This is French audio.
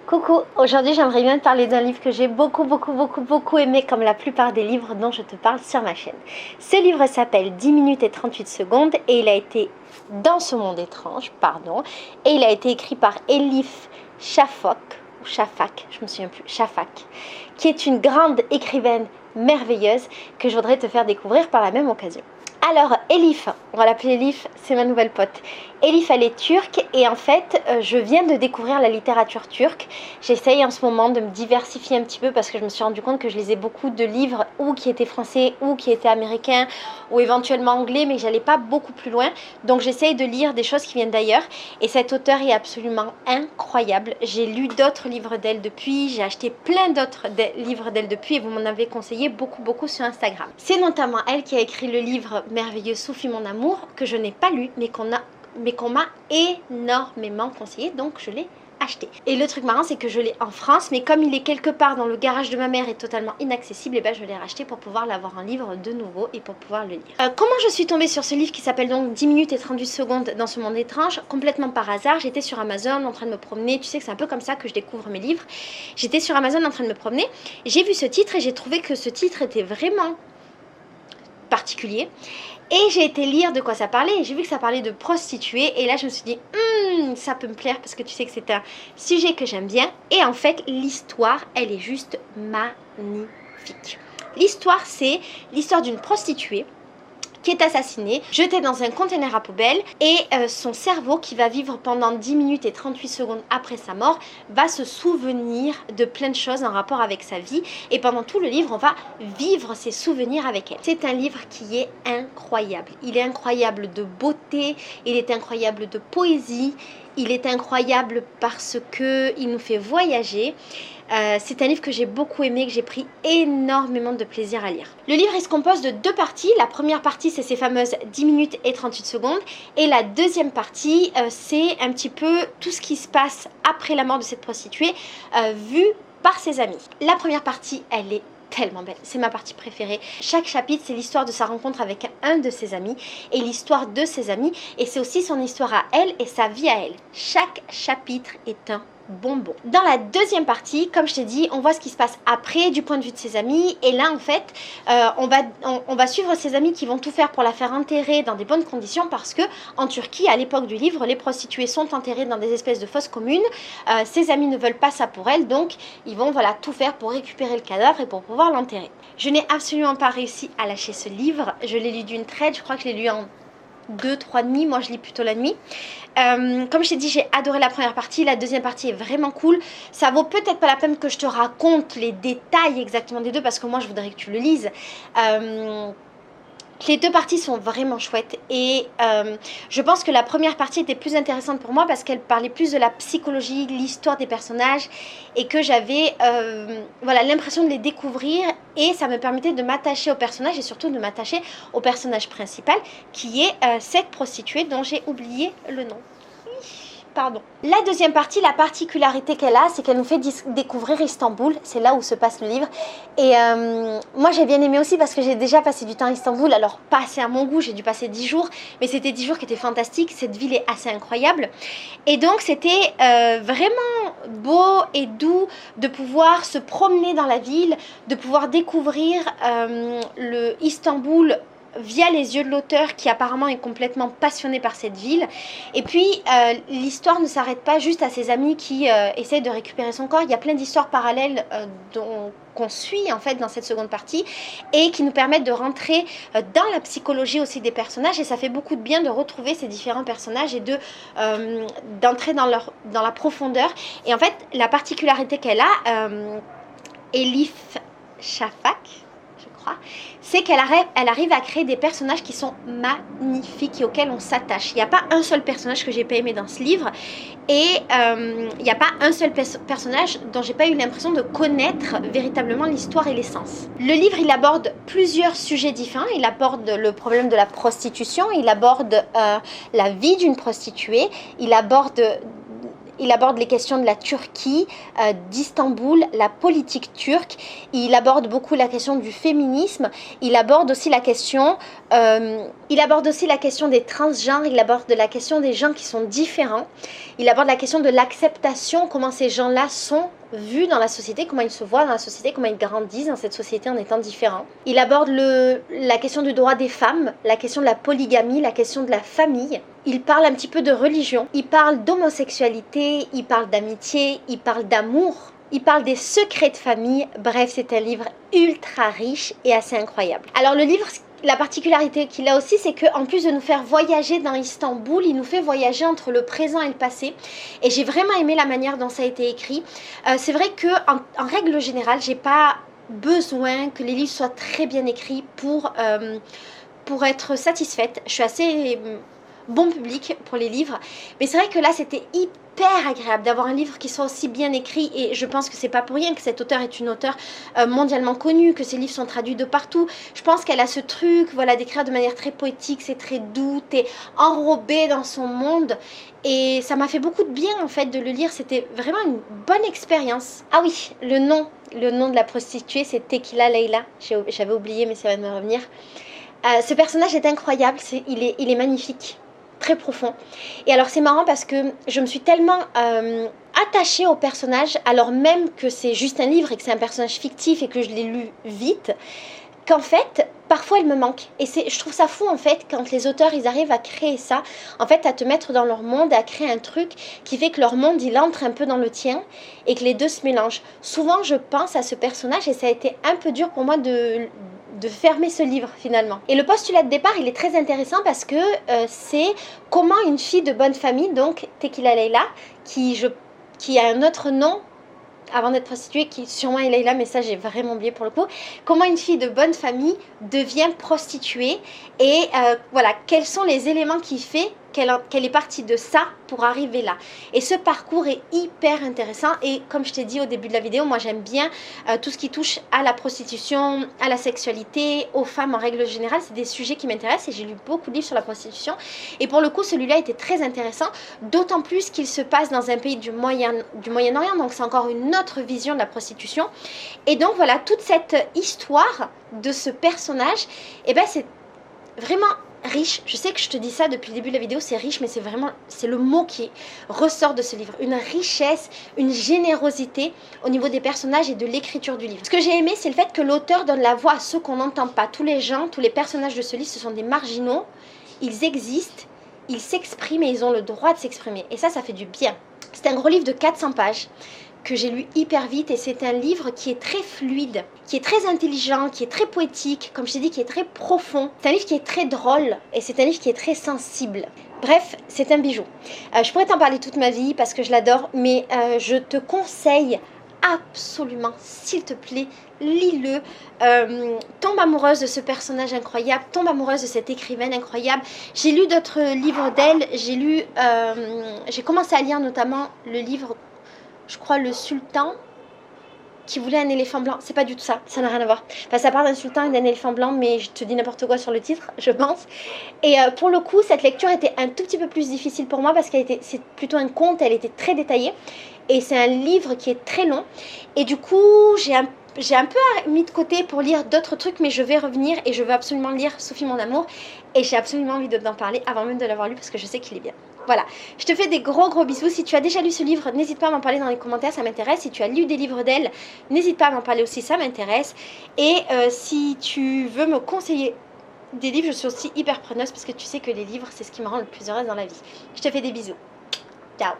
Coucou, aujourd'hui j'aimerais bien te parler d'un livre que j'ai beaucoup aimé comme la plupart des livres dont je te parle sur ma chaîne. Ce livre s'appelle 10 minutes et 38 secondes et il a été dans ce monde étrange, et il a été écrit par Elif Shafak, je me souviens plus, Shafak, qui est une grande écrivaine merveilleuse que je voudrais te faire découvrir par la même occasion. Alors Elif, on va l'appeler Elif, c'est ma nouvelle pote. Elif, elle est turque et en fait, je viens de découvrir la littérature turque. J'essaye en ce moment de me diversifier un petit peu parce que je me suis rendu compte que je lisais beaucoup de livres ou qui étaient français ou qui étaient américains ou éventuellement anglais, mais que j'allais pas beaucoup plus loin. Donc j'essaye de lire des choses qui viennent d'ailleurs et cette auteure est absolument incroyable. J'ai lu d'autres livres d'elle depuis, j'ai acheté plein d'autres livres d'elle depuis et vous m'en avez conseillé beaucoup sur Instagram. C'est notamment elle qui a écrit le livre merveilleux Souffle mon amour que je n'ai pas lu mais qu'on m'a énormément conseillé, donc je l'ai acheté. Et le truc marrant, c'est que je l'ai en France, mais comme il est quelque part dans le garage de ma mère et totalement inaccessible, et ben je l'ai racheté pour pouvoir l'avoir en livre de nouveau et pour pouvoir le lire. Comment je suis tombée sur ce livre qui s'appelle donc 10 minutes et 38 secondes dans ce monde étrange? Complètement par hasard, j'étais sur Amazon en train de me promener, tu sais que c'est un peu comme ça que je découvre mes livres. J'étais sur Amazon en train de me promener, j'ai vu ce titre et j'ai trouvé que ce titre était vraiment particulier. Et j'ai été lire de quoi ça parlait et j'ai vu que ça parlait de prostituées et là je me suis dit ça peut me plaire parce que tu sais que c'est un sujet que j'aime bien et en fait l'histoire elle est juste magnifique. L'histoire c'est l'histoire d'une prostituée qui est assassinée, jetée dans un conteneur à poubelle et son cerveau qui va vivre pendant 10 minutes et 38 secondes après sa mort va se souvenir de plein de choses en rapport avec sa vie et pendant tout le livre on va vivre ses souvenirs avec elle. C'est un livre qui est incroyable, il est incroyable de beauté, il est incroyable de poésie, il est incroyable parce qu'il nous fait voyager. C'est un livre que j'ai beaucoup aimé, que j'ai pris énormément de plaisir à lire. Le livre il se compose de deux parties. La première partie c'est ces fameuses 10 minutes et 38 secondes et la deuxième partie c'est un petit peu tout ce qui se passe après la mort de cette prostituée vu par ses amis. La première partie elle est tellement belle, c'est ma partie préférée. Chaque chapitre c'est l'histoire de sa rencontre avec un de ses amis et l'histoire de ses amis et c'est aussi son histoire à elle et sa vie à elle. Chaque chapitre est un bonbon. Dans la deuxième partie, comme je t'ai dit, on voit ce qui se passe après du point de vue de ses amis et là en fait on va suivre ses amis qui vont tout faire pour la faire enterrer dans des bonnes conditions parce que en Turquie à l'époque du livre les prostituées sont enterrées dans des espèces de fosses communes. Ses amis ne veulent pas ça pour elles donc ils vont tout faire pour récupérer le cadavre et pour pouvoir l'enterrer. Je n'ai absolument pas réussi à lâcher ce livre, je l'ai lu d'une traite, je crois que je l'ai lu en 2-3 nuits, moi je lis plutôt la nuit. Comme je t'ai dit, j'ai adoré la première partie, la deuxième partie est vraiment cool. Ça vaut peut-être pas la peine que je te raconte les détails exactement des deux parce que moi je voudrais que tu le lises. Les deux parties sont vraiment chouettes et je pense que la première partie était plus intéressante pour moi parce qu'elle parlait plus de la psychologie, l'histoire des personnages et que j'avais l'impression de les découvrir et ça me permettait de m'attacher au personnage et surtout de m'attacher au personnage principal qui est cette prostituée dont j'ai oublié le nom. Pardon. La deuxième partie, la particularité qu'elle a, c'est qu'elle nous fait découvrir Istanbul. C'est là où se passe le livre. Et moi, j'ai bien aimé aussi parce que j'ai déjà passé du temps à Istanbul. Alors, pas assez à mon goût, j'ai dû passer 10 jours. Mais c'était 10 jours qui étaient fantastiques. Cette ville est assez incroyable. Et donc, c'était vraiment beau et doux de pouvoir se promener dans la ville, de pouvoir découvrir le Istanbul via les yeux de l'auteur qui apparemment est complètement passionné par cette ville. Et puis l'histoire ne s'arrête pas juste à ses amis qui essayent de récupérer son corps. Il y a plein d'histoires parallèles qu'on suit en fait dans cette seconde partie et qui nous permettent de rentrer dans la psychologie aussi des personnages et ça fait beaucoup de bien de retrouver ces différents personnages et d'entrer dans la profondeur. Et en fait la particularité qu'elle a, Elif Shafak, c'est qu'elle arrive à créer des personnages qui sont magnifiques et auxquels on s'attache. Il n'y a pas un seul personnage que j'ai pas aimé dans ce livre et il n'y a pas un seul personnage dont j'ai pas eu l'impression de connaître véritablement l'histoire et l'essence. Le livre il aborde plusieurs sujets différents, il aborde le problème de la prostitution, il aborde la vie d'une prostituée, il aborde Il aborde les questions de la Turquie, d'Istanbul, la politique turque. Il aborde beaucoup la question du féminisme. Il aborde aussi la question des transgenres. Il aborde la question des gens qui sont différents. Il aborde la question de l'acceptation, comment ces gens-là sont vus dans la société, comment ils se voient dans la société, comment ils grandissent dans cette société en étant différents. Il aborde la question du droit des femmes, la question de la polygamie, la question de la famille. Il parle un petit peu de religion, il parle d'homosexualité, il parle d'amitié, il parle d'amour, il parle des secrets de famille. Bref, c'est un livre ultra riche et assez incroyable. Alors le livre, la particularité qu'il a aussi, c'est qu'en plus de nous faire voyager dans Istanbul, il nous fait voyager entre le présent et le passé. Et j'ai vraiment aimé la manière dont ça a été écrit. C'est vrai qu'en règle générale, j'ai pas besoin que les livres soient très bien écrits pour être satisfaite. Je suis assez bon public pour les livres, mais c'est vrai que là c'était hyper agréable d'avoir un livre qui soit aussi bien écrit, et je pense que c'est pas pour rien que cette auteure est une auteure mondialement connue, que ses livres sont traduits de partout. Je pense qu'elle a ce truc, voilà, d'écrire de manière très poétique, c'est très doux, t'es enrobé dans son monde, et ça m'a fait beaucoup de bien en fait de le lire. C'était vraiment une bonne expérience. Ah oui, le nom de la prostituée, c'est Tequila Leila. J'avais oublié, mais ça va de me revenir. Ce personnage est incroyable, il est magnifique, très profond. Et alors c'est marrant parce que je me suis tellement attachée au personnage, alors même que c'est juste un livre et que c'est un personnage fictif et que je l'ai lu vite, qu'en fait parfois il me manque. Et je trouve ça fou en fait quand les auteurs ils arrivent à créer ça, en fait à te mettre dans leur monde, à créer un truc qui fait que leur monde il entre un peu dans le tien et que les deux se mélangent. Souvent je pense à ce personnage et ça a été un peu dur pour moi de fermer ce livre finalement. Et le postulat de départ il est très intéressant parce que c'est comment une fille de bonne famille, donc Tequila Leila, qui a un autre nom avant d'être prostituée, qui sûrement est Leila, mais ça j'ai vraiment oublié pour le coup, comment une fille de bonne famille devient prostituée, et voilà, quels sont les éléments qui fait qu'elle est partie de ça pour arriver là. Et ce parcours est hyper intéressant, et comme je t'ai dit au début de la vidéo, moi j'aime bien tout ce qui touche à la prostitution, à la sexualité, aux femmes en règle générale. C'est des sujets qui m'intéressent et j'ai lu beaucoup de livres sur la prostitution, et pour le coup celui-là était très intéressant, d'autant plus qu'il se passe dans un pays du Moyen-Orient, donc c'est encore une autre vision de la prostitution. Et donc voilà, toute cette histoire de ce personnage, et ben c'est vraiment riche. Je sais que je te dis ça depuis le début de la vidéo, c'est riche, mais c'est le mot qui ressort de ce livre. Une richesse, une générosité au niveau des personnages et de l'écriture du livre. Ce que j'ai aimé, c'est le fait que l'auteur donne la voix à ceux qu'on n'entend pas. Tous les gens, tous les personnages de ce livre, ce sont des marginaux. Ils existent, ils s'expriment et ils ont le droit de s'exprimer. Et ça fait du bien. C'est un gros livre de 400 pages que j'ai lu hyper vite, et c'est un livre qui est très fluide, qui est très intelligent, qui est très poétique, comme je t'ai dit, qui est très profond. C'est un livre qui est très drôle et c'est un livre qui est très sensible. Bref, c'est un bijou. Je pourrais t'en parler toute ma vie parce que je l'adore, mais je te conseille absolument, s'il te plaît, lis-le. Tombe amoureuse de ce personnage incroyable, tombe amoureuse de cette écrivaine incroyable. J'ai lu d'autres livres d'elle, j'ai commencé à lire notamment le livre, je crois, Le Sultan qui voulait un éléphant blanc. C'est pas du tout ça, ça n'a rien à voir. Enfin, ça parle d'un sultan et d'un éléphant blanc, mais je te dis n'importe quoi sur le titre, je pense. Et pour le coup, cette lecture était un tout petit peu plus difficile pour moi parce c'est plutôt un conte, elle était très détaillée. Et c'est un livre qui est très long. Et du coup, j'ai un peu mis de côté pour lire d'autres trucs, mais je vais revenir et je veux absolument lire Sophie mon amour. Et j'ai absolument envie d'en parler avant même de l'avoir lu parce que je sais qu'il est bien. Voilà, je te fais des gros bisous. Si tu as déjà lu ce livre, n'hésite pas à m'en parler dans les commentaires, ça m'intéresse. Si tu as lu des livres d'elle, n'hésite pas à m'en parler aussi, ça m'intéresse. Et si tu veux me conseiller des livres, je suis aussi hyper preneuse parce que tu sais que les livres, c'est ce qui me rend le plus heureuse dans la vie. Je te fais des bisous. Ciao.